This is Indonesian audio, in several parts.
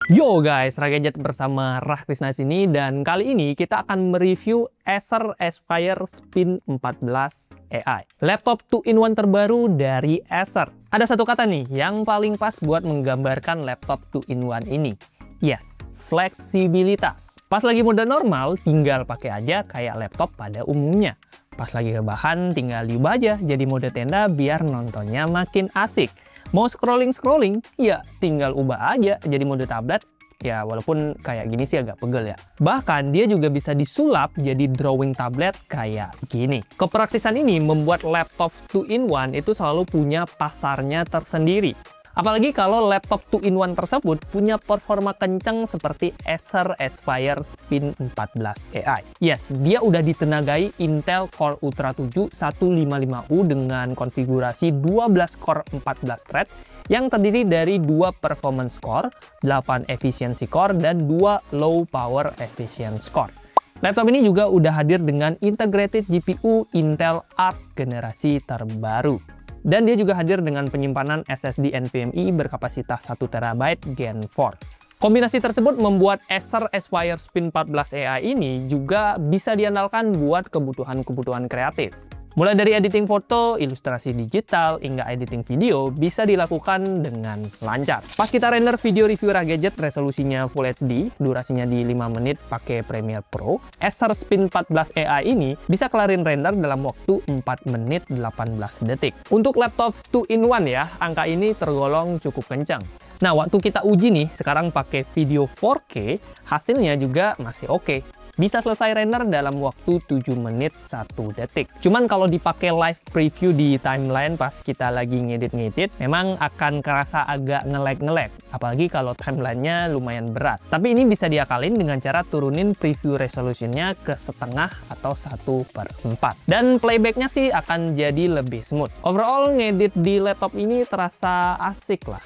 Yo guys, Ragadget bersama Rahkrisna sini, dan kali ini kita akan mereview Acer Aspire Spin 14 AI. Laptop 2-in-1 terbaru dari Acer. Ada satu kata nih yang paling pas buat menggambarkan laptop 2-in-1 ini. Yes, fleksibilitas. Pas lagi mode normal, tinggal pakai aja kayak laptop pada umumnya. Pas lagi rebahan, tinggal diubah aja jadi mode tenda biar nontonnya makin asik. Mau scrolling, ya tinggal ubah aja jadi mode tablet. Ya walaupun kayak gini sih agak pegel ya. Bahkan dia juga bisa disulap jadi drawing tablet kayak gini. Kepraktisan ini membuat laptop 2-in-1 itu selalu punya pasarnya tersendiri. Apalagi kalau laptop 2-in-1 tersebut punya performa kencang seperti Acer Aspire Spin 14 AI. Yes, dia udah ditenagai Intel Core Ultra 7 155U dengan konfigurasi 12 core 14 thread yang terdiri dari 2 performance core, 8 efficiency core, dan 2 low power efficiency core. Laptop ini juga udah hadir dengan integrated GPU Intel Arc generasi terbaru. Dan dia juga hadir dengan penyimpanan SSD NVMe berkapasitas 1 TB Gen 4. Kombinasi tersebut membuat Acer Aspire Spin 14 AI ini juga bisa diandalkan buat kebutuhan-kebutuhan kreatif. Mulai dari editing foto, ilustrasi digital, hingga editing video bisa dilakukan dengan lancar. Pas kita render video review Ragadget resolusinya Full HD, durasinya di 5 menit pakai Premiere Pro, Acer Spin 14 AI ini bisa kelarin render dalam waktu 4 menit 18 detik. Untuk laptop 2-in-1 ya, angka ini tergolong cukup kencang. Nah, waktu kita uji nih, sekarang pakai video 4K, hasilnya juga masih oke. Bisa selesai render dalam waktu 7 menit 1 detik. Cuman kalau dipakai live preview di timeline pas kita lagi ngedit-ngedit, memang akan kerasa agak nge-lag. Apalagi kalau timelinenya lumayan berat. Tapi ini bisa diakalin dengan cara turunin preview resolutionnya ke setengah atau 1/4. Dan playbacknya sih akan jadi lebih smooth. Overall, ngedit di laptop ini terasa asik lah.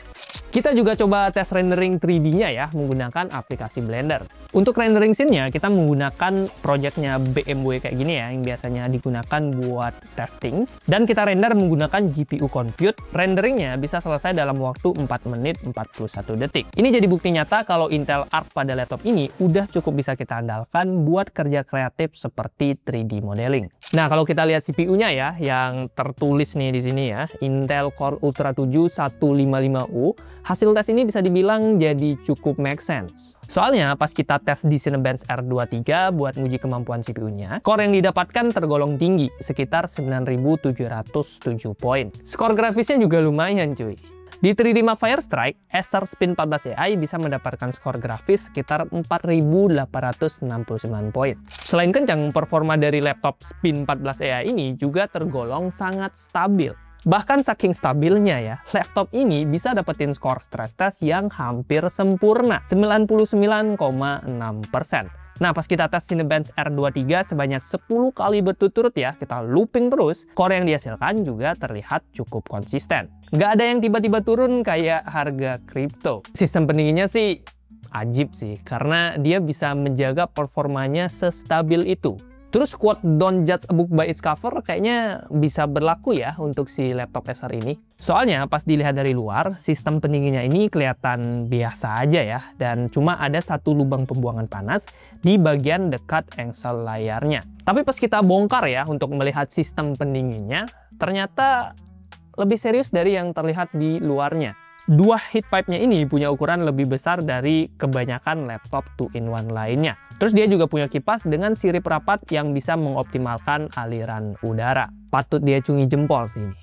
Kita juga coba tes rendering 3D-nya ya, menggunakan aplikasi Blender. Untuk rendering scene-nya, kita menggunakan projectnya BMW kayak gini ya, yang biasanya digunakan buat testing. Dan kita render menggunakan GPU Compute. Renderingnya bisa selesai dalam waktu 4 menit 41 detik. Ini jadi bukti nyata kalau Intel Arc pada laptop ini udah cukup bisa kita andalkan buat kerja kreatif seperti 3D modeling. Nah, kalau kita lihat CPU-nya ya, yang tertulis nih di sini ya, Intel Core Ultra 7 155U. Hasil tes ini bisa dibilang jadi cukup make sense. Soalnya pas kita tes di Cinebench R23 buat nguji kemampuan CPU-nya, core yang didapatkan tergolong tinggi, sekitar 9.707 poin. Skor grafisnya juga lumayan cuy. Di 3D Mark Firestrike, Acer Spin 14 AI bisa mendapatkan skor grafis sekitar 4.869 poin. Selain kencang, performa dari laptop Spin 14 AI ini juga tergolong sangat stabil. Bahkan saking stabilnya ya, laptop ini bisa dapetin skor stress test yang hampir sempurna, 99,6%. Nah, pas kita tes Cinebench R23 sebanyak 10 kali berturut-turut ya, kita looping terus, core yang dihasilkan juga terlihat cukup konsisten. Nggak ada yang tiba-tiba turun kayak harga kripto. Sistem pendinginnya sih ajib sih, karena dia bisa menjaga performanya sestabil itu. Terus quote "Don't judge a book by its cover" kayaknya bisa berlaku ya untuk si laptop Acer ini. Soalnya pas dilihat dari luar, sistem pendinginnya ini kelihatan biasa aja ya, dan cuma ada satu lubang pembuangan panas di bagian dekat engsel layarnya. Tapi pas kita bongkar ya untuk melihat sistem pendinginnya, ternyata lebih serius dari yang terlihat di luarnya. Dua heat pipe-nya ini punya ukuran lebih besar dari kebanyakan laptop 2-in-1 lainnya. Terus dia juga punya kipas dengan sirip rapat yang bisa mengoptimalkan aliran udara. Patut diacungi jempol sih ini.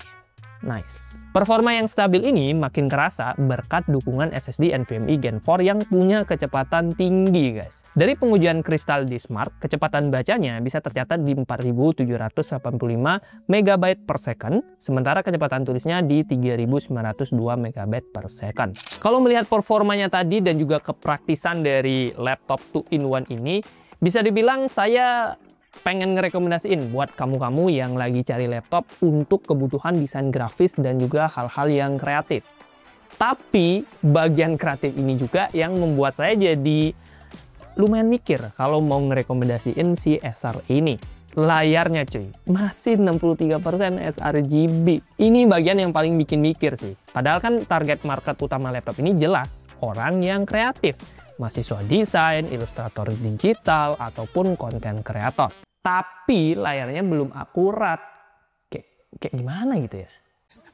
Nice. Performa yang stabil ini makin kerasa berkat dukungan SSD NVMe Gen 4 yang punya kecepatan tinggi guys. Dari pengujian Crystal Diskmark, kecepatan bacanya bisa tercatat di 4.785 MB per second, sementara kecepatan tulisnya di 3.902 MB per second. Kalau melihat performanya tadi dan juga kepraktisan dari laptop 2-in-1 ini, bisa dibilang saya pengen ngerekomendasiin buat kamu-kamu yang lagi cari laptop untuk kebutuhan desain grafis dan juga hal-hal yang kreatif. Tapi bagian kreatif ini juga yang membuat saya jadi lumayan mikir kalau mau ngerekomendasiin si Acer ini. layarnya cuy, masih 63% sRGB. Ini bagian yang paling bikin mikir sih. Padahal kan target market utama laptop ini jelas orang yang kreatif, mahasiswa desain, ilustrator digital, ataupun konten kreator. Tapi layarnya belum akurat. Kayak gimana gitu ya?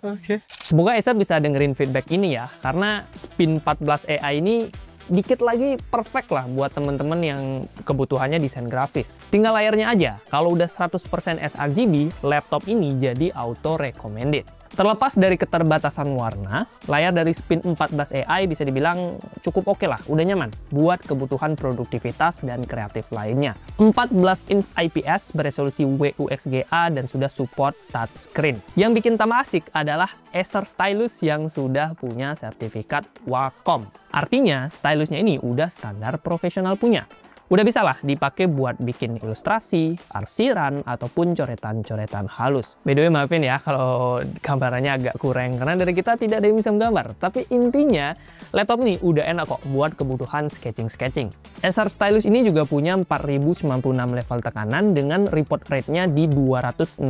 Oke. Semoga Acer bisa dengerin feedback ini ya, karena Spin 14 AI ini dikit lagi perfect lah buat temen-temen yang kebutuhannya desain grafis. Tinggal layarnya aja, kalau udah 100% sRGB, laptop ini jadi auto recommended. Terlepas dari keterbatasan warna, layar dari Spin 14 AI bisa dibilang cukup oke lah, udah nyaman buat kebutuhan produktivitas dan kreatif lainnya. 14 inch IPS beresolusi WUXGA dan sudah support touchscreen. Yang bikin tambah asik adalah Acer Stylus yang sudah punya sertifikat Wacom. Artinya, stylusnya ini udah standar profesional punya. Udah bisa lah dipakai buat bikin ilustrasi, arsiran, ataupun coretan-coretan halus. By the way, maafin ya kalau gambarannya agak kurang, karena dari kita tidak ada yang bisa menggambar. Tapi intinya, laptop ini udah enak kok buat kebutuhan sketching-sketching. Acer Stylus ini juga punya 4096 level tekanan dengan report rate-nya di 266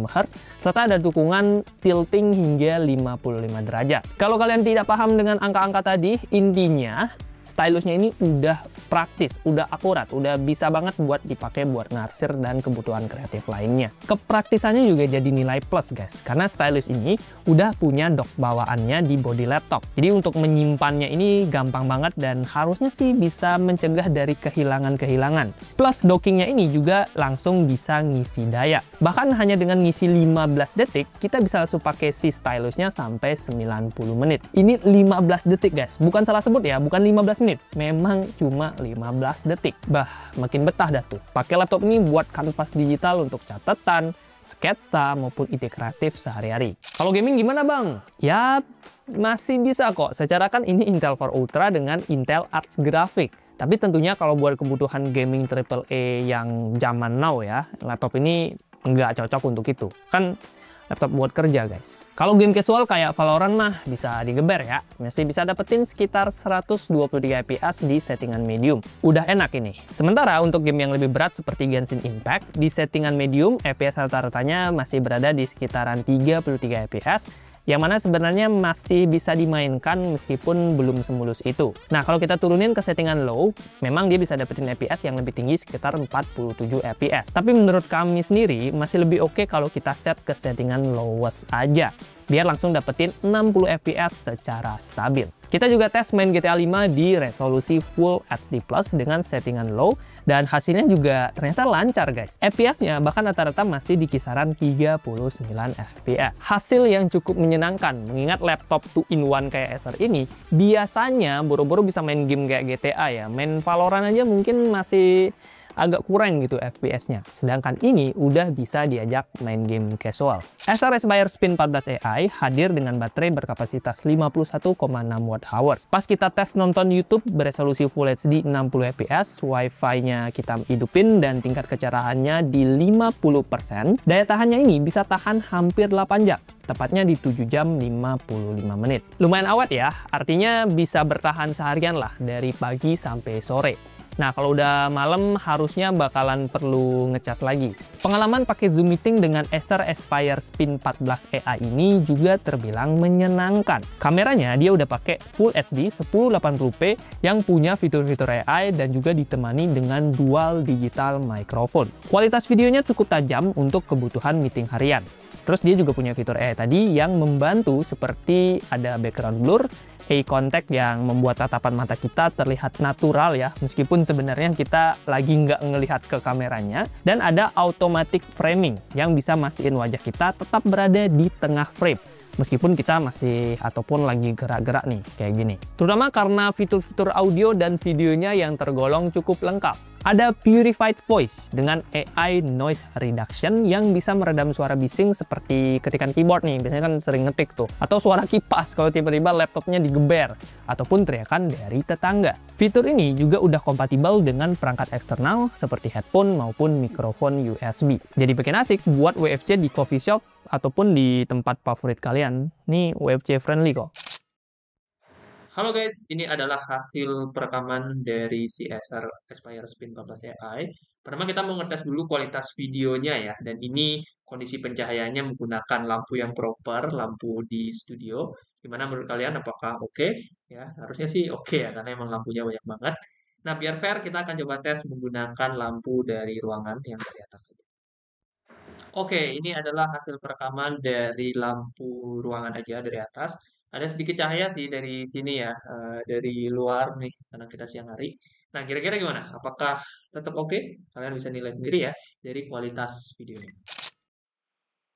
Hz, serta ada dukungan tilting hingga 55 derajat. Kalau kalian tidak paham dengan angka-angka tadi, intinya stylusnya ini udah praktis, udah akurat, udah bisa banget buat dipakai buat ngarsir dan kebutuhan kreatif lainnya. Kepraktisannya juga jadi nilai plus guys, karena stylus ini udah punya dock bawaannya di body laptop. Jadi untuk menyimpannya ini gampang banget dan harusnya sih bisa mencegah dari kehilangan-kehilangan. Plus dockingnya ini juga langsung bisa ngisi daya. Bahkan hanya dengan ngisi 15 detik, kita bisa langsung pakai si stylusnya sampai 90 menit. Ini 15 detik guys, bukan salah sebut ya, bukan 15 menit. Memang cuma 15 detik. Bah, makin betah dah tuh. Pakai laptop ini buat kanvas digital untuk catatan, sketsa, maupun ide kreatif sehari-hari. Kalau gaming gimana bang? Ya, masih bisa kok. Secara kan ini Intel Core Ultra dengan Intel Arc Graphics. Tapi tentunya kalau buat kebutuhan gaming AAA yang zaman now ya, laptop ini nggak cocok untuk itu. Kan laptop buat kerja guys. Kalau game casual kayak Valorant mah bisa digeber ya. Masih bisa dapetin sekitar 123 fps di settingan medium. Udah enak ini. Sementara untuk game yang lebih berat seperti Genshin Impact, di settingan medium fps rata-ratanya masih berada di sekitaran 33 fps. Yang mana sebenarnya masih bisa dimainkan meskipun belum semulus itu. Nah, kalau kita turunin ke settingan low, memang dia bisa dapetin FPS yang lebih tinggi sekitar 47 FPS. Tapi menurut kami sendiri, masih lebih oke kalau kita set ke settingan lowest aja, biar langsung dapetin 60 FPS secara stabil. Kita juga tes main GTA 5 di resolusi Full HD Plus dengan settingan low, dan hasilnya juga ternyata lancar guys. FPS-nya bahkan rata-rata masih di kisaran 39 FPS. Hasil yang cukup menyenangkan, mengingat laptop 2-in-1 kayak Acer ini, biasanya boro-boro bisa main game kayak GTA ya. Main Valorant aja mungkin masih agak kurang gitu FPS-nya. Sedangkan ini udah bisa diajak main game casual. Acer Aspire Spin 14 AI hadir dengan baterai berkapasitas 51,6 Wh. Pas kita tes nonton YouTube beresolusi Full HD 60 fps, Wi-Fi-nya kita hidupin dan tingkat kecerahannya di 50%, daya tahannya ini bisa tahan hampir 8 jam. Tepatnya di 7 jam 55 menit. Lumayan awet ya, artinya bisa bertahan seharian lah dari pagi sampai sore. Nah, kalau udah malam harusnya bakalan perlu ngecas lagi. Pengalaman pakai Zoom Meeting dengan Acer Aspire Spin 14 AI ini juga terbilang menyenangkan. Kameranya dia udah pakai Full HD 1080p yang punya fitur-fitur AI dan juga ditemani dengan dual digital microphone. Kualitas videonya cukup tajam untuk kebutuhan meeting harian. Terus dia juga punya fitur AI tadi yang membantu seperti ada background blur, eye contact yang membuat tatapan mata kita terlihat natural ya, meskipun sebenarnya kita lagi nggak ngelihat ke kameranya. Dan ada automatic framing yang bisa mastiin wajah kita tetap berada di tengah frame, meskipun kita masih ataupun lagi gerak-gerak nih, kayak gini. Terutama karena fitur-fitur audio dan videonya yang tergolong cukup lengkap. Ada Purified Voice dengan AI Noise Reduction yang bisa meredam suara bising seperti ketikan keyboard nih, biasanya kan sering ngetik tuh. Atau suara kipas kalau tiba-tiba laptopnya digeber, ataupun teriakan dari tetangga. Fitur ini juga udah kompatibel dengan perangkat eksternal seperti headphone maupun mikrofon USB. Jadi bikin asik buat WFC di coffee shop ataupun di tempat favorit kalian. Nih WFC friendly kok. Halo guys, ini adalah hasil perekaman dari si Acer Aspire Spin 14 AI Pertama kita mau ngetes dulu kualitas videonya ya, dan ini kondisi pencahayaannya menggunakan lampu yang proper, lampu di studio. Gimana menurut kalian, apakah oke? Ya, harusnya sih oke ya, karena emang lampunya banyak banget. Nah, biar fair, kita akan coba tes menggunakan lampu dari ruangan yang dari atas aja. Oke, ini adalah hasil perekaman dari lampu ruangan aja dari atas. Ada sedikit cahaya sih dari sini ya, dari luar nih, karena kita siang hari. Nah, kira-kira gimana? Apakah tetap oke? Kalian bisa nilai sendiri ya dari kualitas videonya.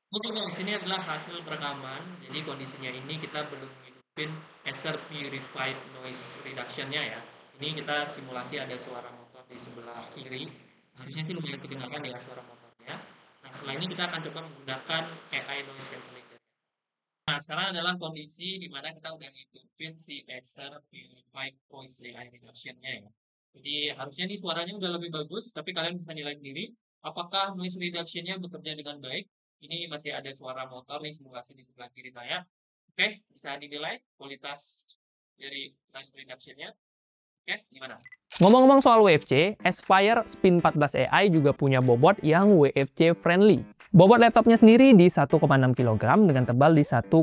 Oke guys, ini adalah hasil perekaman. Jadi kondisinya ini kita belum hidupin Acer Purified Noise Reduction-nya ya. Ini kita simulasi ada suara motor di sebelah kiri. Harusnya sih lumayan kedengaran ya suara motornya. Nah, setelah ini kita akan coba menggunakan AI Noise Cancelling. Nah, sekarang adalah kondisi di mana kita udah hidupin si Acer Purified Voice AI Reduction-nya ya. Jadi harusnya nih suaranya udah lebih bagus, tapi kalian bisa nilai sendiri apakah noise reduction-nya bekerja dengan baik. Ini masih ada suara motor nih simulasi di sebelah kiri saya. Oke, bisa dinilai kualitas dari noise reduction-nya. Oke, gimana? Ngomong-ngomong soal WFC, Aspire Spin 14 AI juga punya bobot yang WFC friendly. Bobot laptopnya sendiri di 1,6 kg dengan tebal di 1,79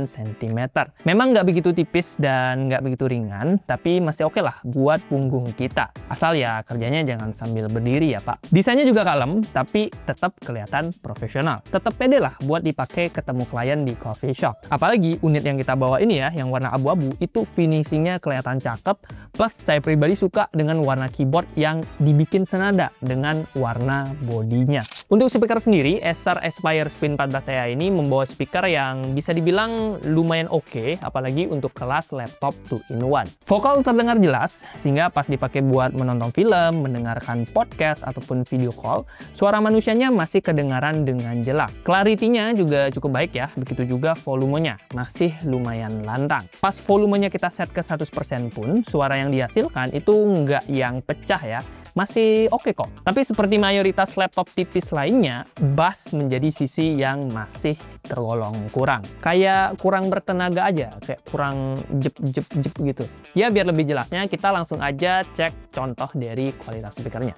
cm. Memang nggak begitu tipis dan nggak begitu ringan, tapi masih oke lah buat punggung kita. Asal ya kerjanya jangan sambil berdiri ya Pak. Desainnya juga kalem, tapi tetap kelihatan profesional. Tetap pede lah buat dipakai ketemu klien di coffee shop. Apalagi unit yang kita bawa ini ya, yang warna abu-abu, itu finishingnya kelihatan cakep. Plus saya pribadi suka dengan warna keyboard yang dibikin senada dengan warna bodinya. Untuk speaker sendiri, Acer Aspire Spin 14 AI ini membawa speaker yang bisa dibilang lumayan oke, apalagi untuk kelas laptop 2-in-1. Vokal terdengar jelas, sehingga pas dipakai buat menonton film, mendengarkan podcast, ataupun video call, suara manusianya masih kedengaran dengan jelas. Clarity-nya juga cukup baik ya, begitu juga volumenya, masih lumayan lantang. Pas volumenya kita set ke 100% pun, suara yang dihasilkan itu nggak yang pecah ya, masih oke kok. Tapi seperti mayoritas laptop tipis lainnya, bass menjadi sisi yang masih tergolong kurang. Kayak kurang bertenaga aja, kayak kurang jep gitu. Ya biar lebih jelasnya, kita langsung aja cek contoh dari kualitas speakernya.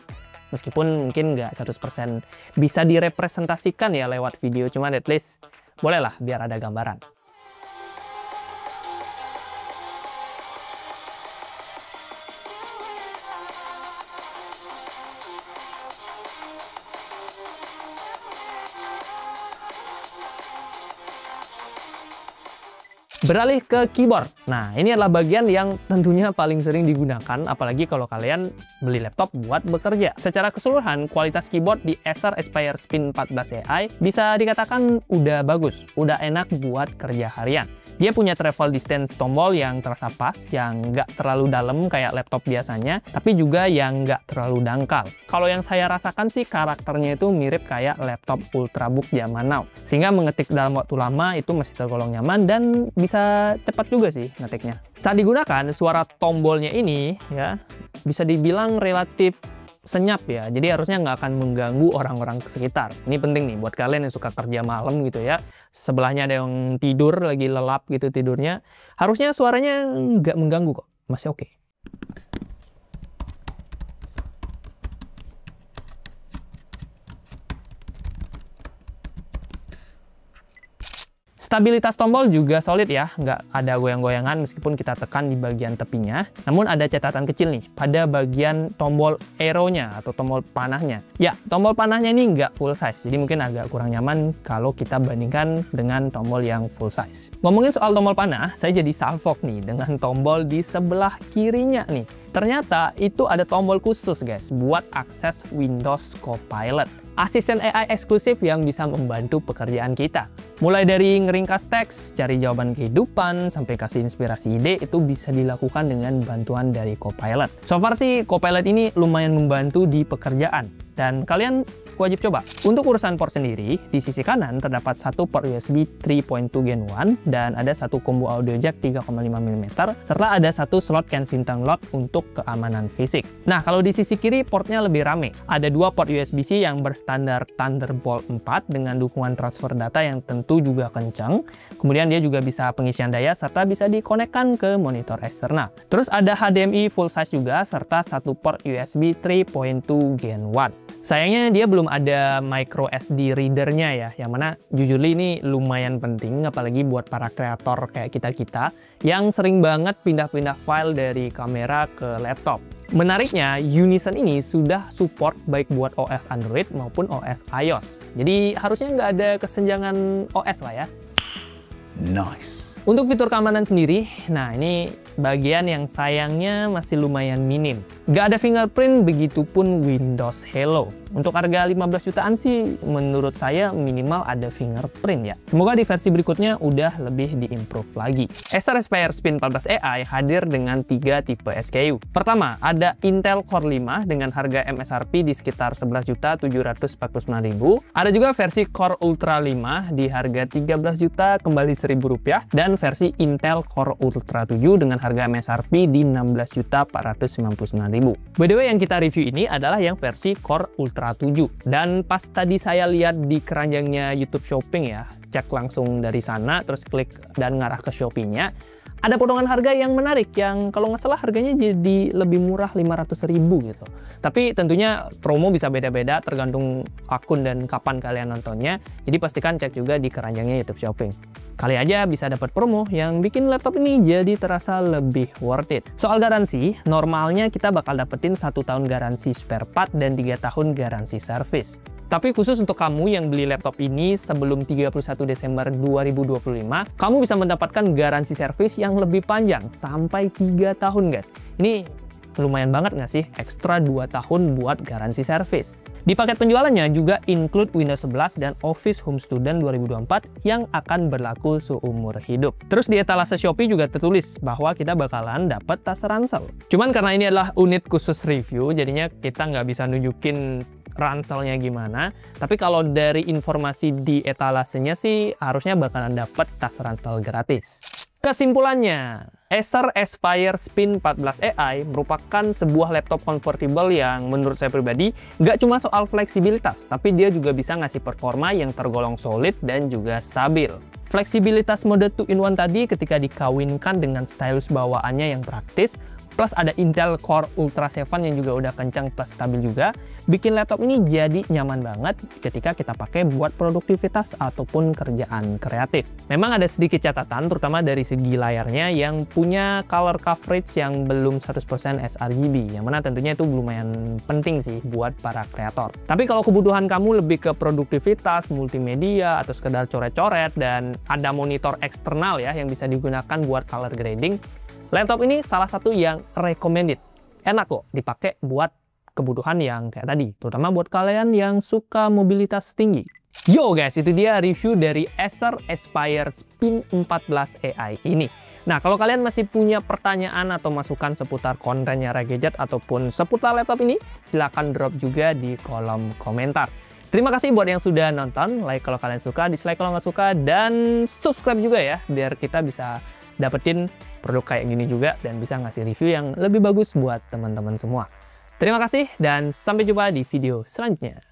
Meskipun mungkin nggak 100% bisa direpresentasikan ya lewat video, cuma at least bolehlah biar ada gambaran. Beralih ke keyboard. Nah, ini adalah bagian yang tentunya paling sering digunakan, apalagi kalau kalian beli laptop buat bekerja. Secara keseluruhan, kualitas keyboard di Acer Aspire Spin 14 AI bisa dikatakan udah bagus, udah enak buat kerja harian. Dia punya travel distance tombol yang terasa pas, yang nggak terlalu dalam kayak laptop biasanya, tapi juga yang nggak terlalu dangkal. Kalau yang saya rasakan sih karakternya itu mirip kayak laptop Ultrabook zaman now. Sehingga mengetik dalam waktu lama itu masih tergolong nyaman dan bisa cepat juga sih ngetiknya. Saat digunakan, suara tombolnya ini ya bisa dibilang relatif senyap ya, jadi harusnya nggak akan mengganggu orang-orang sekitar. Ini penting nih buat kalian yang suka kerja malam gitu ya, sebelahnya ada yang tidur, lagi lelap gitu tidurnya, harusnya suaranya nggak mengganggu kok, masih oke. Stabilitas tombol juga solid ya, nggak ada goyang-goyangan meskipun kita tekan di bagian tepinya. Namun ada catatan kecil nih, pada bagian tombol arrow-nya atau tombol panahnya. Ya, tombol panahnya ini nggak full size, jadi mungkin agak kurang nyaman kalau kita bandingkan dengan tombol yang full size. Ngomongin soal tombol panah, saya jadi salfok nih dengan tombol di sebelah kirinya nih. Ternyata itu ada tombol khusus guys, buat akses Windows Copilot. Asisten AI eksklusif yang bisa membantu pekerjaan kita. Mulai dari ngeringkas teks, cari jawaban kehidupan, sampai kasih inspirasi ide, itu bisa dilakukan dengan bantuan dari Copilot. So far sih, Copilot ini lumayan membantu di pekerjaan. Dan kalian wajib coba. Untuk urusan port sendiri, di sisi kanan terdapat satu port USB 3.2 Gen 1 dan ada satu combo audio jack 3,5 mm serta ada satu slot Kensington lock untuk keamanan fisik. Nah, kalau di sisi kiri portnya lebih rame. Ada dua port USB-C yang berstandar Thunderbolt 4 dengan dukungan transfer data yang tentu juga kencang. Kemudian dia juga bisa pengisian daya serta bisa dikonekkan ke monitor eksternal. Terus ada HDMI full size juga serta satu port USB 3.2 Gen 1. Sayangnya dia belum ada micro SD readernya ya, yang mana jujur ini lumayan penting apalagi buat para kreator kayak kita-kita yang sering banget pindah-pindah file dari kamera ke laptop. Menariknya, Unison ini sudah support baik buat OS Android maupun OS iOS. Jadi harusnya nggak ada kesenjangan OS lah ya. Nice. Untuk fitur keamanan sendiri, nah ini bagian yang sayangnya masih lumayan minim. Nggak ada fingerprint, begitupun Windows Hello. Untuk harga 15 jutaan sih menurut saya minimal ada fingerprint ya. Semoga di versi berikutnya udah lebih di-improve lagi. Acer Aspire Spin 14 AI hadir dengan 3 tipe SKU. Pertama, ada Intel Core 5 dengan harga MSRP di sekitar 11.749.000. Ada juga versi Core Ultra 5 di harga 13 juta kembali Rp1.000 dan versi Intel Core Ultra 7 dengan harga MSRP di 16.499.000. By the way, yang kita review ini adalah yang versi Core Ultra 7. Dan pas tadi saya lihat di keranjangnya YouTube Shopping ya, cek langsung dari sana, terus klik dan ngarah ke Shopee-nya, ada potongan harga yang menarik, yang kalau nggak salah harganya jadi lebih murah 500.000 gitu. Tapi tentunya promo bisa beda-beda tergantung akun dan kapan kalian nontonnya, jadi pastikan cek juga di keranjangnya YouTube Shopping. Kali aja bisa dapat promo yang bikin laptop ini jadi terasa lebih worth it. Soal garansi, normalnya kita bakal dapetin 1 tahun garansi spare part dan 3 tahun garansi service. Tapi khusus untuk kamu yang beli laptop ini sebelum 31 Desember 2025, kamu bisa mendapatkan garansi servis yang lebih panjang, sampai 3 tahun guys. Ini lumayan banget nggak sih? Ekstra 2 tahun buat garansi servis. Di paket penjualannya juga include Windows 11 dan Office Home Student 2024 yang akan berlaku seumur hidup. Terus di etalase Shopee juga tertulis bahwa kita bakalan dapat tas ransel. Cuman karena ini adalah unit khusus review, jadinya kita nggak bisa nunjukin ranselnya gimana. Tapi kalau dari informasi di etalasenya sih harusnya bakalan dapat tas ransel gratis. Kesimpulannya, Acer Aspire Spin 14 AI merupakan sebuah laptop convertible yang menurut saya pribadi nggak cuma soal fleksibilitas, tapi dia juga bisa ngasih performa yang tergolong solid dan juga stabil. Fleksibilitas mode 2-in-1 tadi ketika dikawinkan dengan stylus bawaannya yang praktis, plus ada Intel Core Ultra 7 yang juga udah kencang plus stabil juga, bikin laptop ini jadi nyaman banget ketika kita pakai buat produktivitas ataupun kerjaan kreatif. Memang ada sedikit catatan, terutama dari segi layarnya yang punya color coverage yang belum 100% sRGB, yang mana tentunya itu lumayan penting sih buat para kreator. Tapi kalau kebutuhan kamu lebih ke produktivitas, multimedia, atau sekedar coret-coret, dan ada monitor eksternal ya yang bisa digunakan buat color grading, laptop ini salah satu yang recommended. Enak kok dipakai buat kebutuhan yang kayak tadi, terutama buat kalian yang suka mobilitas tinggi. Yo guys, itu dia review dari Acer Aspire Spin 14 AI ini. Nah, kalau kalian masih punya pertanyaan atau masukan seputar kontennya Ragadget ataupun seputar laptop ini, silahkan drop juga di kolom komentar. Terima kasih buat yang sudah nonton, like kalau kalian suka, dislike kalau nggak suka, dan subscribe juga ya, biar kita bisa dapetin produk kayak gini juga dan bisa ngasih review yang lebih bagus buat teman-teman semua. Terima kasih dan sampai jumpa di video selanjutnya.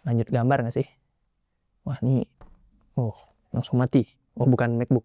Lanjut gambar nggak sih? Wah, ini langsung mati. Oh, bukan MacBook.